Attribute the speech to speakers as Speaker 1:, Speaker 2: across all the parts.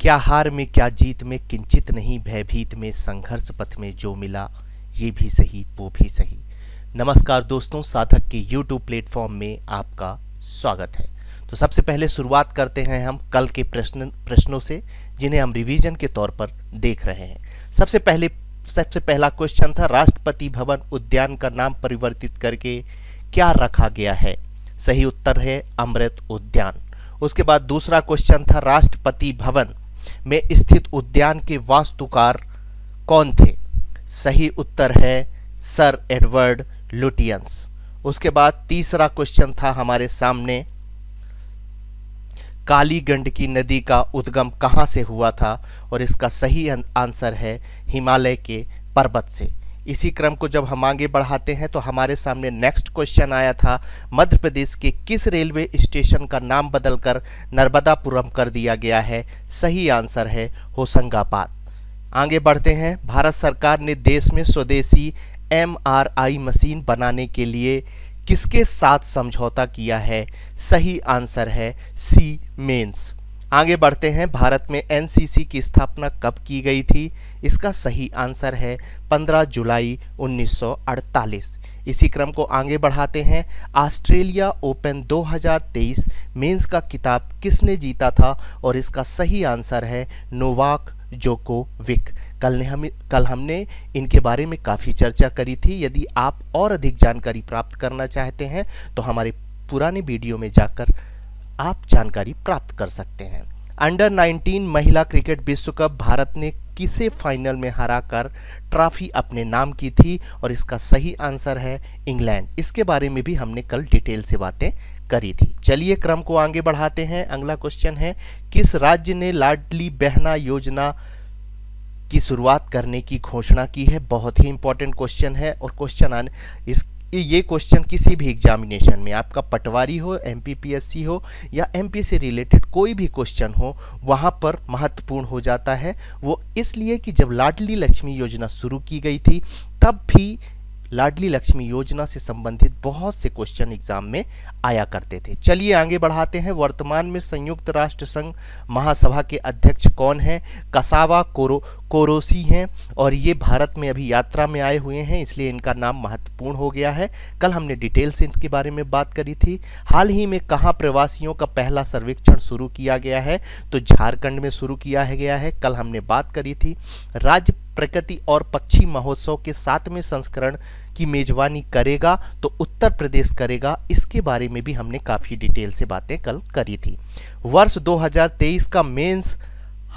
Speaker 1: क्या हार में क्या जीत में किंचित नहीं भयभीत में संघर्ष पथ में जो मिला ये भी सही वो भी सही। नमस्कार दोस्तों, साधक के YouTube प्लेटफॉर्म में आपका स्वागत है। तो सबसे पहले शुरुआत करते हैं हम कल के प्रश्नों से, जिन्हें हम रिवीजन के तौर पर देख रहे हैं। सबसे पहला क्वेश्चन था, राष्ट्रपति भवन उद्यान का नाम परिवर्तित करके क्या रखा गया है? सही उत्तर है अमृत उद्यान। उसके बाद दूसरा क्वेश्चन था, राष्ट्रपति भवन में स्थित उद्यान के वास्तुकार कौन थे? सही उत्तर है सर एडवर्ड लुटियंस। उसके बाद तीसरा क्वेश्चन था हमारे सामने, काली गंडकी नदी का उद्गम कहाँ से हुआ था? और इसका सही आंसर है हिमालय के पर्वत से। इसी क्रम को जब हम आगे बढ़ाते हैं तो हमारे सामने नेक्स्ट क्वेश्चन आया था, मध्य प्रदेश के किस रेलवे स्टेशन का नाम बदलकर नर्मदापुरम कर दिया गया है? सही आंसर है होशंगाबाद। आगे बढ़ते हैं, भारत सरकार ने देश में स्वदेशी MRI मशीन बनाने के लिए किसके साथ समझौता किया है? सही आंसर है सीमेंस। आगे बढ़ते हैं, भारत में NCC की स्थापना कब की गई थी? इसका सही आंसर है 15 जुलाई 1948। इसी क्रम को आगे बढ़ाते हैं, ऑस्ट्रेलिया ओपन 2023 मेंस का खिताब किसने जीता था? और इसका सही आंसर है नोवाक जोकोविक। कल हमने इनके बारे में काफ़ी चर्चा करी थी। यदि आप और अधिक जानकारी प्राप्त करना चाहते हैं तो हमारे पुराने वीडियो में जाकर आप जानकारी प्राप्त कर सकते हैं। अंडर 19 महिला क्रिकेट विश्व कप भारत ने किसे फाइनल में हराकर ट्रॉफी अपने नाम की थी? और इसका सही आंसर है इंग्लैंड। इसके बारे में भी हमने कल डिटेल से बातें करी थी। चलिए क्रम को आगे बढ़ाते हैं। अगला क्वेश्चन है, किस राज्य ने लाडली बहना योजना की शुरुआत करने की घोषणा की है? बहुत ही इंपॉर्टेंट क्वेश्चन है और ये क्वेश्चन किसी भी एग्जामिनेशन में, आपका पटवारी हो, MPPSC हो या MP से रिलेटेड कोई भी क्वेश्चन हो, वहाँ पर महत्वपूर्ण हो जाता है। वो इसलिए कि जब लाडली लक्ष्मी योजना शुरू की गई थी तब भी लाडली लक्ष्मी योजना से संबंधित बहुत से क्वेश्चन एग्जाम में आया करते थे। चलिए आगे बढ़ाते हैं। वर्तमान में संयुक्त राष्ट्र संघ महासभा के अध्यक्ष कौन हैं? कसावा कोरोसी हैं और ये भारत में अभी यात्रा में आए हुए हैं, इसलिए इनका नाम महत्वपूर्ण हो गया है। कल हमने डिटेल से इनके बारे में बात करी थी। हाल ही में कहाँ प्रवासियों का पहला सर्वेक्षण शुरू किया गया है? तो झारखंड में शुरू किया गया है। कल हमने बात करी थी। राज्य प्रकृति और पक्षी महोत्सव के 7वें संस्करण की मेजबानी करेगा तो उत्तर प्रदेश करेगा। इसके बारे में भी हमने काफ़ी डिटेल से बातें कल करी थी। वर्ष 2023 का मेंस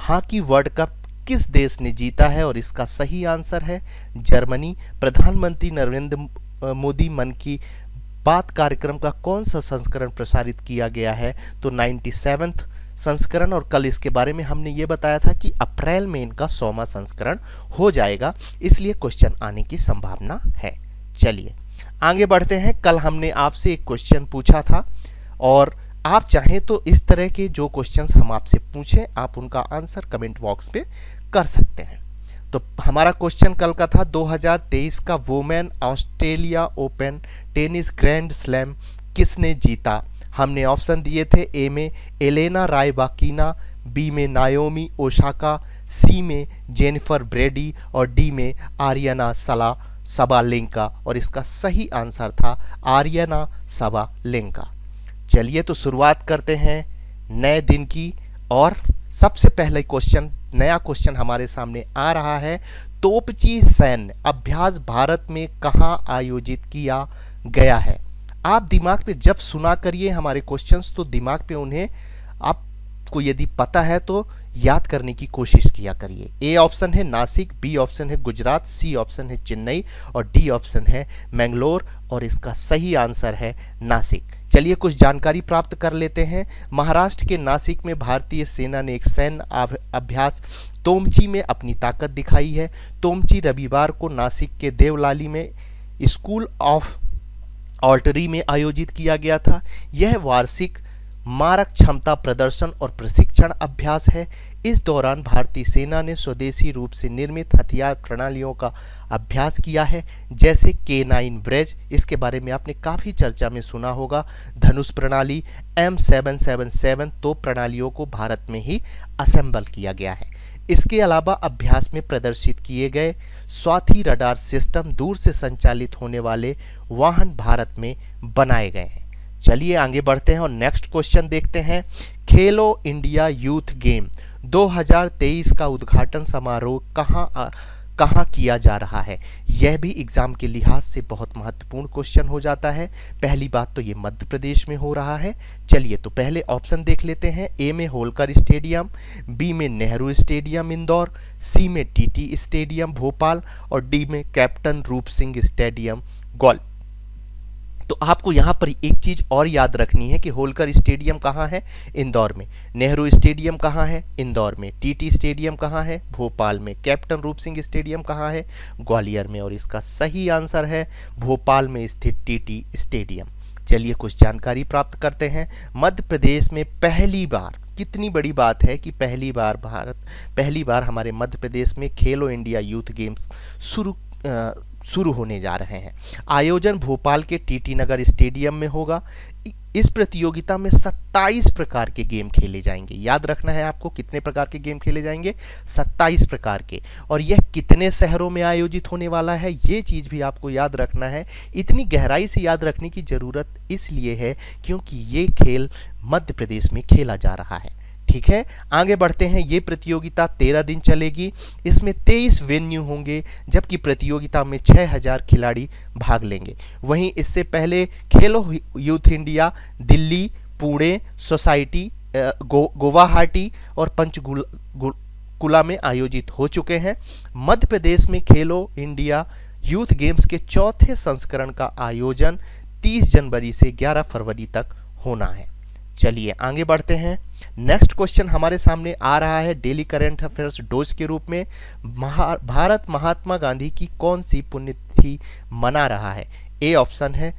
Speaker 1: हॉकी वर्ल्ड कप किस देश ने जीता है? और इसका सही आंसर है जर्मनी। प्रधानमंत्री नरेंद्र मोदी मन की बात कार्यक्रम का कौन सा संस्करण प्रसारित किया गया है? तो 97वां संस्करण। और कल इसके बारे में हमने ये बताया था कि अप्रैल में इनका 100वां संस्करण हो जाएगा, इसलिए क्वेश्चन आने की संभावना है। चलिए आगे बढ़ते हैं। कल हमने आपसे एक क्वेश्चन पूछा था और आप चाहें तो इस तरह के जो क्वेश्चंस हम आपसे पूछें आप उनका आंसर कमेंट बॉक्स पे कर सकते हैं। तो हमारा क्वेश्चन कल का था, 2023 का women Australia open tennis grand slam किसने जीता? हमने ऑप्शन दिए थे, ए में एलेना रायबाकिना, बी में नायोमी ओसाका, सी में जेनिफर ब्रेडी और डी में आर्यना सबालेंका। और इसका सही आंसर था आर्यना सबालेंका। चलिए तो शुरुआत करते हैं नए दिन की। और सबसे पहले नया क्वेश्चन हमारे सामने आ रहा है, तोपची सैन्य अभ्यास भारत में कहाँ आयोजित किया गया है? आप दिमाग पे जब सुना करिए हमारे क्वेश्चंस तो दिमाग पे उन्हें आपको यदि पता है तो याद करने की कोशिश किया करिए। ए ऑप्शन है नासिक, बी ऑप्शन है गुजरात, सी ऑप्शन है चेन्नई और डी ऑप्शन है मैंगलोर। और इसका सही आंसर है नासिक। चलिए कुछ जानकारी प्राप्त कर लेते हैं। महाराष्ट्र के नासिक में भारतीय सेना ने एक सैन्य अभ्यास तोमची में अपनी ताकत दिखाई है। तोमची रविवार को नासिक के देवलाली में स्कूल ऑफ आर्टिलरी में आयोजित किया गया था। यह वार्षिक मारक क्षमता प्रदर्शन और प्रशिक्षण अभ्यास है। इस दौरान भारतीय सेना ने स्वदेशी रूप से निर्मित हथियार प्रणालियों का अभ्यास किया है, जैसे K9 ब्रेज, इसके बारे में आपने काफ़ी चर्चा में सुना होगा। धनुष प्रणाली, M777 तोप प्रणालियों को भारत में ही असेंबल किया गया है। इसके अलावा अभ्यास में प्रदर्शित किए गए स्वाति रडार सिस्टम दूर से संचालित होने वाले वाहन भारत में बनाए गए हैं। चलिए आगे बढ़ते हैं और नेक्स्ट क्वेश्चन देखते हैं। खेलो इंडिया यूथ गेम 2023 का उद्घाटन समारोह कहाँ किया जा रहा है? यह भी एग्जाम के लिहाज से बहुत महत्वपूर्ण क्वेश्चन हो जाता है। पहली बात तो ये मध्य प्रदेश में हो रहा है। चलिए तो पहले ऑप्शन देख लेते हैं। ए में होलकर स्टेडियम, बी में नेहरू स्टेडियम इंदौर, सी में टीटी स्टेडियम भोपाल और डी में कैप्टन रूप सिंह स्टेडियम ग्वालियर। तो आपको यहाँ पर एक चीज और याद रखनी है कि होलकर स्टेडियम कहाँ है? इंदौर में। नेहरू स्टेडियम कहाँ है? इंदौर में। टीटी स्टेडियम कहाँ है? भोपाल में। कैप्टन रूप सिंह स्टेडियम कहाँ है? ग्वालियर में। और इसका सही आंसर है भोपाल में स्थित टीटी स्टेडियम। चलिए कुछ जानकारी प्राप्त करते हैं। मध्य प्रदेश में पहली बार, कितनी बड़ी बात है कि पहली बार हमारे मध्य प्रदेश में खेलो इंडिया यूथ गेम्स शुरू होने जा रहे हैं। आयोजन भोपाल के टीटी नगर स्टेडियम में होगा। इस प्रतियोगिता में 27 प्रकार के गेम खेले जाएंगे। याद रखना है आपको, कितने प्रकार के गेम खेले जाएंगे? 27 प्रकार के। और यह कितने शहरों में आयोजित होने वाला है, ये चीज़ भी आपको याद रखना है। इतनी गहराई से याद रखने की ज़रूरत इसलिए है क्योंकि ये खेल मध्य प्रदेश में खेला जा रहा है। ठीक है, आगे बढ़ते हैं। ये प्रतियोगिता 13 दिन चलेगी। इसमें 23 वेन्यू होंगे, जबकि प्रतियोगिता में 6000 खिलाड़ी भाग लेंगे। वहीं इससे पहले खेलो youth India Delhi, Pune, society, Guwahati और पंचकुला में आयोजित हो चुके हैं। मध्य प्रदेश में खेलो इंडिया यूथ गेम्स के चौथे संस्करण का आयोजन 30 जनवरी से 11 फरवरी तक होना है। चलिए आगे बढ़ते हैं। नेक्स्ट क्वेश्चन हमारे सामने आ रहा है डेली करंट अफेयर्स डोज के रूप में। भारत महात्मा गांधी की कौन सी पुण्यतिथि मना रहा है? ए ऑप्शन है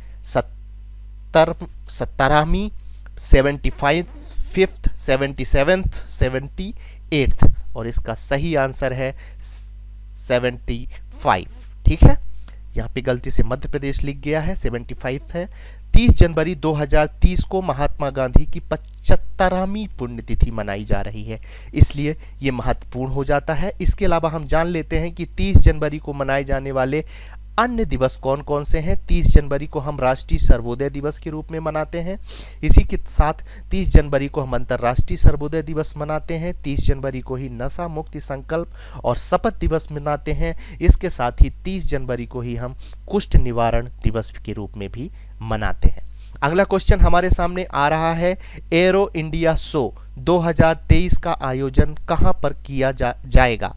Speaker 1: 70वीं, 75th, 77th, 78th और इसका सही आंसर है 75। ठीक है, यहाँ पे गलती से मध्य प्रदेश लिख गया है, 75 है। 30 जनवरी 2030 को महात्मा गांधी की 75वीं पुण्यतिथि मनाई जा रही है, इसलिए ये महत्वपूर्ण हो जाता है। इसके अलावा हम जान लेते हैं कि 30 जनवरी को मनाए जाने वाले अन्य दिवस कौन कौन से हैं। 30 जनवरी को हम राष्ट्रीय सर्वोदय दिवस के रूप में मनाते हैं। इसी के साथ 30 जनवरी को हम अंतर्राष्ट्रीय सर्वोदय दिवस मनाते हैं। 30 जनवरी को ही नशा मुक्ति संकल्प और शपथ दिवस मनाते हैं। इसके साथ ही 30 जनवरी को ही हम कुष्ठ निवारण दिवस के रूप में भी मनाते हैं। अगला क्वेश्चन हमारे सामने आ रहा है, एरो इंडिया शो 2023 का आयोजन कहां पर किया जाएगा?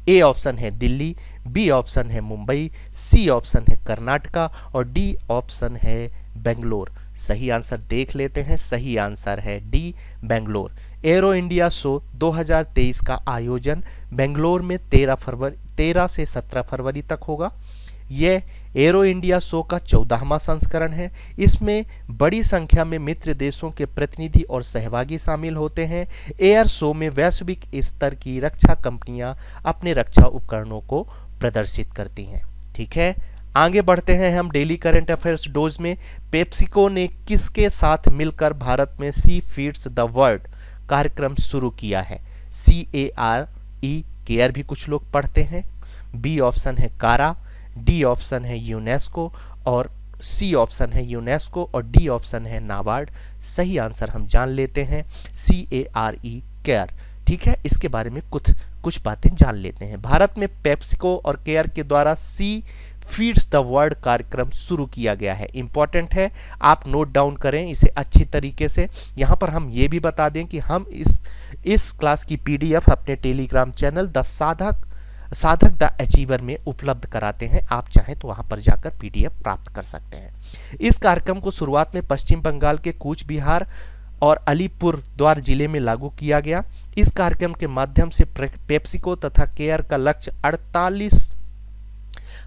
Speaker 1: ए ऑप्शन है दिल्ली, बी ऑप्शन है मुंबई, सी ऑप्शन है कर्नाटका और डी ऑप्शन है बेंगलोर। सही आंसर देख लेते हैं। सही आंसर है D, Bangalore. Arrow India show 2023 का आयोजन बेंगलोर में 13 से 17 फरवरी तक होगा। यह एरो इंडिया शो का 14वां संस्करण है। इसमें बड़ी संख्या में मित्र देशों के प्रतिनिधि और सहभागी शामिल होते हैं। एयर शो में वैश्विक स्तर की रक्षा कंपनियां अपने रक्षा उपकरणों को प्रदर्शित करती हैं। ठीक है, आगे बढ़ते हैं हम डेली करंट अफेयर्स डोज में। पेप्सिको ने किसके साथ मिलकर भारत में सी फीड्स द वर्ल्ड कार्यक्रम शुरू किया है? CARE, केयर भी कुछ लोग पढ़ते हैं। बी ऑप्शन है कारा, डी ऑप्शन है यूनेस्को और सी ऑप्शन है यूनेस्को और डी ऑप्शन है नाबार्ड। सही आंसर हम जान लेते हैं CARE, केयर। ठीक है, इसके बारे में कुछ बातें जान लेते हैं। भारत में पेप्सिको और केयर के द्वारा सी फीड्स द वर्ल्ड कार्यक्रम शुरू किया गया है। इंपॉर्टेंट है, आप नोट डाउन करें इसे अच्छी तरीके से। यहाँ पर हम ये भी बता दें कि हम इस क्लास की PDF अपने टेलीग्राम चैनल द साधक द अचीवर में उपलब्ध कराते हैं। आप चाहें तो वहां पर जाकर PDF प्राप्त कर सकते हैं। इस कार्यक्रम को शुरुआत में पश्चिम बंगाल के कूच बिहार और अलीपुरद्वार जिले में लागू किया गया। इस कार्यक्रम के माध्यम से पेप्सिको तथा केयर का लक्ष्य 48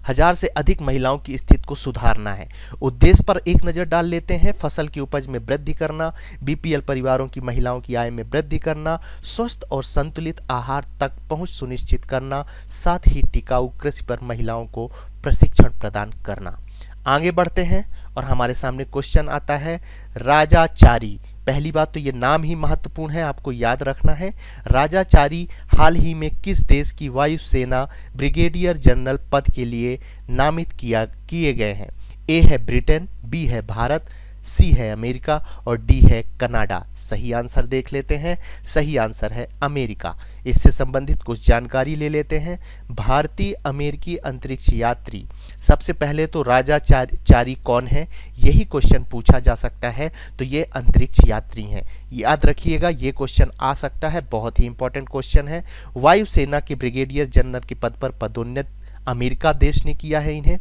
Speaker 1: 1000 से अधिक महिलाओं की स्थिति को सुधारना है। उद्देश्य पर एक नज़र डाल लेते हैं। फसल की उपज में वृद्धि करना, बीपीएल परिवारों की महिलाओं की आय में वृद्धि करना, स्वस्थ और संतुलित आहार तक पहुंच सुनिश्चित करना, साथ ही टिकाऊ कृषि पर महिलाओं को प्रशिक्षण प्रदान करना। आगे बढ़ते हैं और हमारे सामने क्वेश्चन आता है राजाचारी। पहली बात तो ये नाम ही महत्वपूर्ण है, आपको याद रखना है। राजाचारी हाल ही में किस देश की वायुसेना ब्रिगेडियर जनरल पद के लिए नामित किए गए हैं? ए है ब्रिटेन, बी है भारत, सी है अमेरिका और डी है कनाडा। सही आंसर देख लेते हैं। सही आंसर है अमेरिका। इससे संबंधित कुछ जानकारी ले लेते हैं। भारतीय अमेरिकी अंतरिक्ष यात्री, सबसे पहले तो राजाचारी कौन है, यही क्वेश्चन पूछा जा सकता है। तो ये अंतरिक्ष यात्री हैं, याद रखिएगा, ये क्वेश्चन आ सकता है, बहुत ही इंपॉर्टेंट क्वेश्चन है। वायुसेना के ब्रिगेडियर जनरल के पद पर पदोन्नत अमेरिका देश ने किया है इन्हें।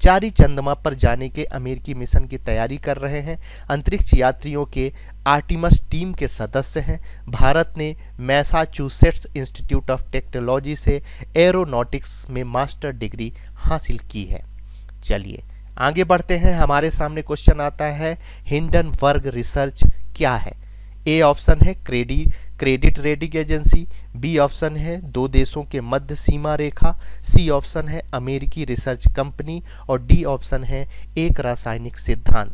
Speaker 1: चारी चंद्रमा पर जाने के अमेरिकी मिशन की तैयारी कर रहे हैं। अंतरिक्ष यात्रियों के आर्टिमस टीम के सदस्य हैं। भारत ने मैसाचुसेट्स इंस्टीट्यूट ऑफ टेक्नोलॉजी से एरोनॉटिक्स में मास्टर डिग्री हासिल की है। चलिए आगे बढ़ते हैं। हमारे सामने क्वेश्चन आता है हिंडनबर्ग रिसर्च क्या है? ए ऑप्शन है credit rating agency, B option है दो देशों के मध्य सीमा रेखा, सी ऑप्शन है अमेरिकी रिसर्च कंपनी और डी ऑप्शन है एक रासायनिक सिद्धांत।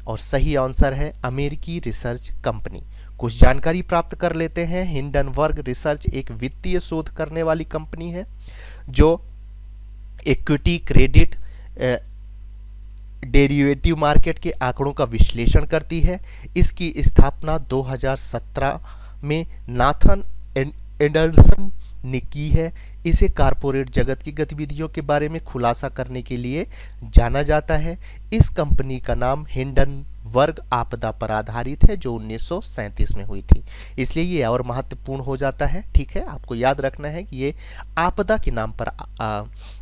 Speaker 1: और सही आंसर है अमेरिकी रिसर्च कंपनी। कुछ जानकारी प्राप्त कर लेते हैं। हिंडनबर्ग रिसर्च एक वित्तीय शोध करने वाली कंपनी है जो इक्विटी, क्रेडिट, डेरिवेटिव मार्केट के आंकड़ों का विश्लेषण करती है। इसकी स्थापना 2017 में नाथन एंडरसन ने की है। इसे कारपोरेट जगत की गतिविधियों के बारे में खुलासा करने के लिए जाना जाता है। इस कंपनी का नाम हिंडनबर्ग आपदा पर आधारित है जो 1937 में हुई थी, इसलिए ये और महत्वपूर्ण हो जाता है। ठीक है, आपको याद रखना है कि ये आपदा के नाम पर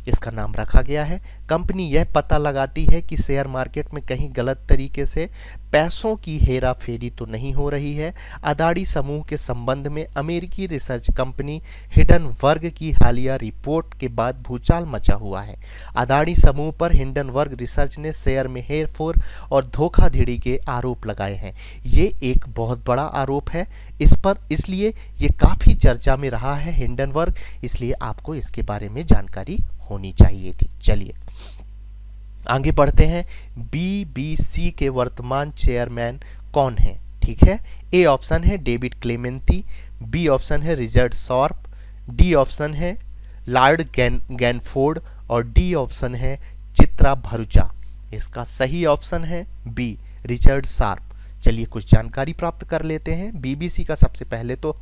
Speaker 1: इसका नाम रखा गया है। कंपनी यह पता लगाती है कि शेयर मार्केट में कहीं गलत तरीके से पैसों की हेरा फेरी तो नहीं हो रही है। अदानी समूह के संबंध में अमेरिकी रिसर्च कंपनी हिंडनबर्ग की हालिया रिपोर्ट के बाद भूचाल मचा हुआ है। अदानी समूह पर हिंडनबर्ग रिसर्च ने शेयर में हेरफेर और धोखाधड़ी के आरोप लगाए हैं। ये एक बहुत बड़ा आरोप है इस पर, इसलिए ये काफ़ी चर्चा में रहा है हिंडनबर्ग, इसलिए आपको इसके बारे में जानकारी होनी चाहिए थी। चलिए आगे बढ़ते हैं। बीबीसी के वर्तमान चेयरमैन कौन है? ठीक है, ए ऑप्शन है डेविड क्लेमेंटी, बी ऑप्शन है रिचर्ड शार्प, डी ऑप्शन है लॉर्ड गैनफोर्ड और डी ऑप्शन है चित्रा भरूचा। इसका सही ऑप्शन है बी रिचर्ड शार्प। चलिए कुछ जानकारी प्राप्त कर लेते हैं। बीबीसी का सबसे पहले तो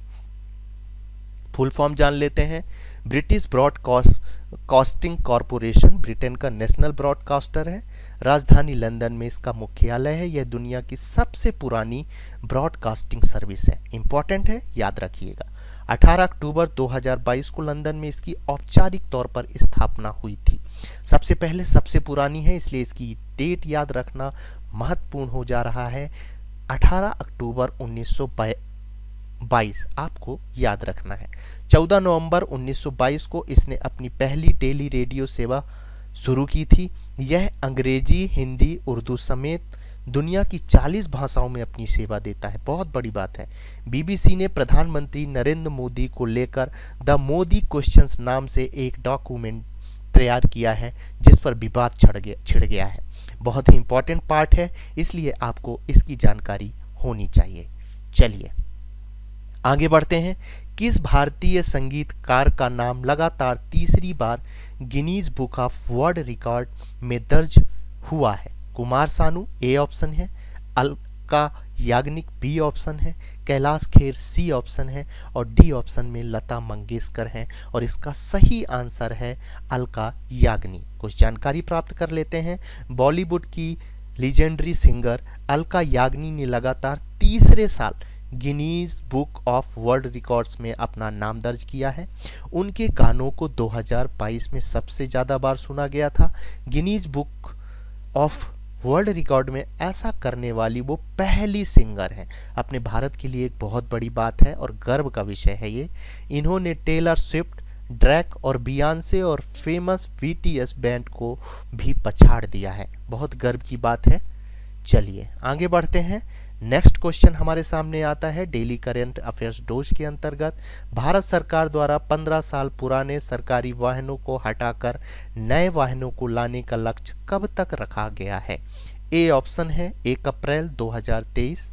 Speaker 1: फुल फॉर्म जान लेते हैं। ब्रिटिश ब्रॉडकास्टिंग कॉरपोरेशन ब्रिटेन का नेशनल ब्रॉडकास्टर है। राजधानी लंदन में इसका मुख्यालय है। यह दुनिया की सबसे पुरानी ब्रॉडकास्टिंग सर्विस है। इंपॉर्टेंट है, याद रखिएगा। 18 अक्टूबर 2022 को लंदन में इसकी औपचारिक तौर पर स्थापना हुई थी। सबसे पहले सबसे पुरानी है, इसलिए इसकी डेट याद रखना महत्वपूर्ण हो जा रहा है। 18 अक्टूबर 1922 आपको याद रखना है। 14 नवंबर 1922 को इसने अपनी पहली टेली रेडियो सेवा शुरू की थी। यह अंग्रेजी, हिंदी, उर्दू समेत दुनिया की 40 भाषाओं में अपनी सेवा देता है। बहुत बड़ी बात है। बीबीसी ने प्रधानमंत्री नरेंद्र मोदी को लेकर द मोदी क्वेश्चंस नाम से एक डॉक्यूमेंट तैयार किया है जिस पर विवाद छिड़ गया है। बहुत ही इंपॉर्टेंट पार्ट है, इसलिए आपको इसकी जानकारी होनी चाहिए। चलिए आगे बढ़ते हैं। किस भारतीय संगीतकार का नाम लगातार तीसरी बार Guinness book of world record में दर्ज हुआ है? कुमार सानू ए ऑप्शन है, अलका याग्निक बी ऑप्शन है, कैलाश खेर सी ऑप्शन है और डी ऑप्शन में लता मंगेशकर हैं। और इसका सही आंसर है अलका याग्निक। कुछ जानकारी प्राप्त कर लेते हैं। बॉलीवुड की लीजेंडरी सिंगर अलका याग्निक ने लगातार तीसरे साल Guinness book of world records में अपना नाम दर्ज किया है। उनके गानों को 2022 में सबसे ज़्यादा बार सुना गया था। Guinness book of world record में ऐसा करने वाली वो पहली सिंगर हैं। अपने भारत के लिए एक बहुत बड़ी बात है और गर्व का विषय है ये। इन्होंने टेलर स्विफ्ट, ड्रैक और बियॉन्से और फेमस बीटीएस बैंड को भी पछाड़ दिया है। बहुत गर्व की बात है। चलिए आगे बढ़ते हैं। नेक्स्ट क्वेश्चन हमारे सामने आता है डेली करंट अफेयर्स डोज के अंतर्गत भारत सरकार द्वारा 15 साल पुराने सरकारी वाहनों को हटाकर नए वाहनों को लाने का लक्ष्य कब तक रखा गया है? ए ऑप्शन है 1 अप्रैल 2023,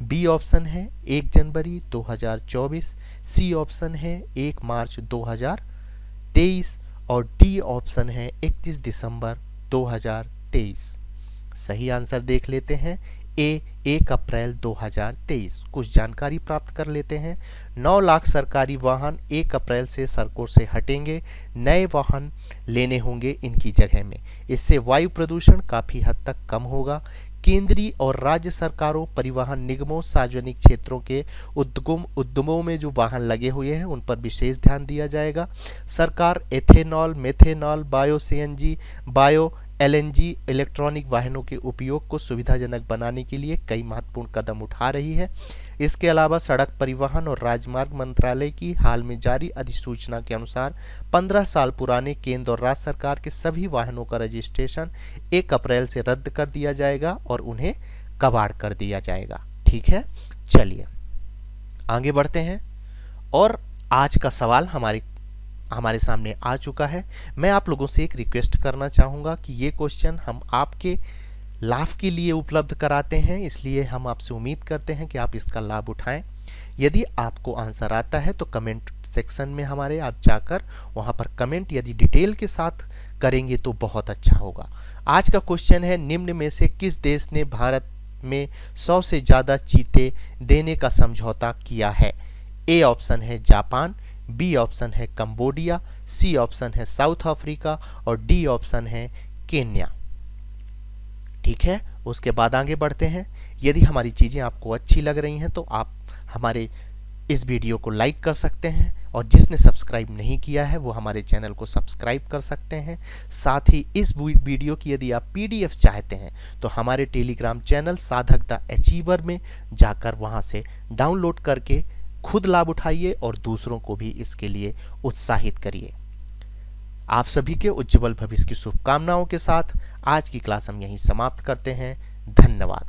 Speaker 1: बी ऑप्शन है 1 जनवरी 2024, सी ऑप्शन है 1 मार्च 2023 और डी ऑप्शन है 31 दिसंबर 2023। सही आंसर देख लेते हैं। ए 1 अप्रैल 2023। कुछ जानकारी प्राप्त कर लेते हैं। 9 लाख सरकारी वाहन 1 अप्रैल से सड़कों से हटेंगे, नए वाहन लेने होंगे इनकी जगह में। इससे वायु प्रदूषण काफी हद तक कम होगा। केंद्रीय और राज्य सरकारों, परिवहन निगमों, सार्वजनिक क्षेत्रों के उद्यमों में जो वाहन लगे हुए हैं उन पर विशेष ध्यान दिया जाएगा। सरकार ethanol, methanol, bio CNG, bio LNG electronic वाहनों के उपयोग को सुविधाजनक बनाने के लिए कई महत्वपूर्ण कदम उठा रही है। इसके अलावा सड़क परिवहन और राजमार्ग मंत्रालय की हाल में जारी अधिसूचना के अनुसार 15 साल पुराने केंद्र और राज्य सरकार के सभी वाहनों का रजिस्ट्रेशन 1 अप्रैल से रद्द कर दिया जाएगा और उन्हें कबाड़ कर दिया जाएगा। ठीक है, चलिए आगे बढ़ते हैं। और आज का सवाल हमारे सामने आ चुका है। मैं आप लोगों से एक रिक्वेस्ट करना चाहूँगा कि ये क्वेश्चन हम आपके लाभ के लिए उपलब्ध कराते हैं, इसलिए हम आपसे उम्मीद करते हैं कि आप इसका लाभ उठाएं। यदि आपको आंसर आता है तो कमेंट सेक्शन में हमारे आप जाकर वहाँ पर कमेंट यदि डिटेल के साथ करेंगे तो बहुत अच्छा होगा। आज का क्वेश्चन है, निम्न में से किस देश ने भारत में 100 से ज़्यादा चीते देने का समझौता किया है? ए ऑप्शन है जापान, बी ऑप्शन है कंबोडिया, सी ऑप्शन है साउथ अफ्रीका और डी ऑप्शन है केन्या। ठीक है, उसके बाद आगे बढ़ते हैं। यदि हमारी चीज़ें आपको अच्छी लग रही हैं तो आप हमारे इस वीडियो को लाइक कर सकते हैं और जिसने सब्सक्राइब नहीं किया है वो हमारे चैनल को सब्सक्राइब कर सकते हैं। साथ ही इस वीडियो की यदि आप पीडीएफ चाहते हैं तो हमारे टेलीग्राम चैनल साधक द अचीवर में जाकर वहाँ से डाउनलोड करके खुद लाभ उठाइए और दूसरों को भी इसके लिए उत्साहित करिए। आप सभी के उज्जवल भविष्य की शुभकामनाओं के साथ आज की क्लास हम यहीं समाप्त करते हैं। धन्यवाद।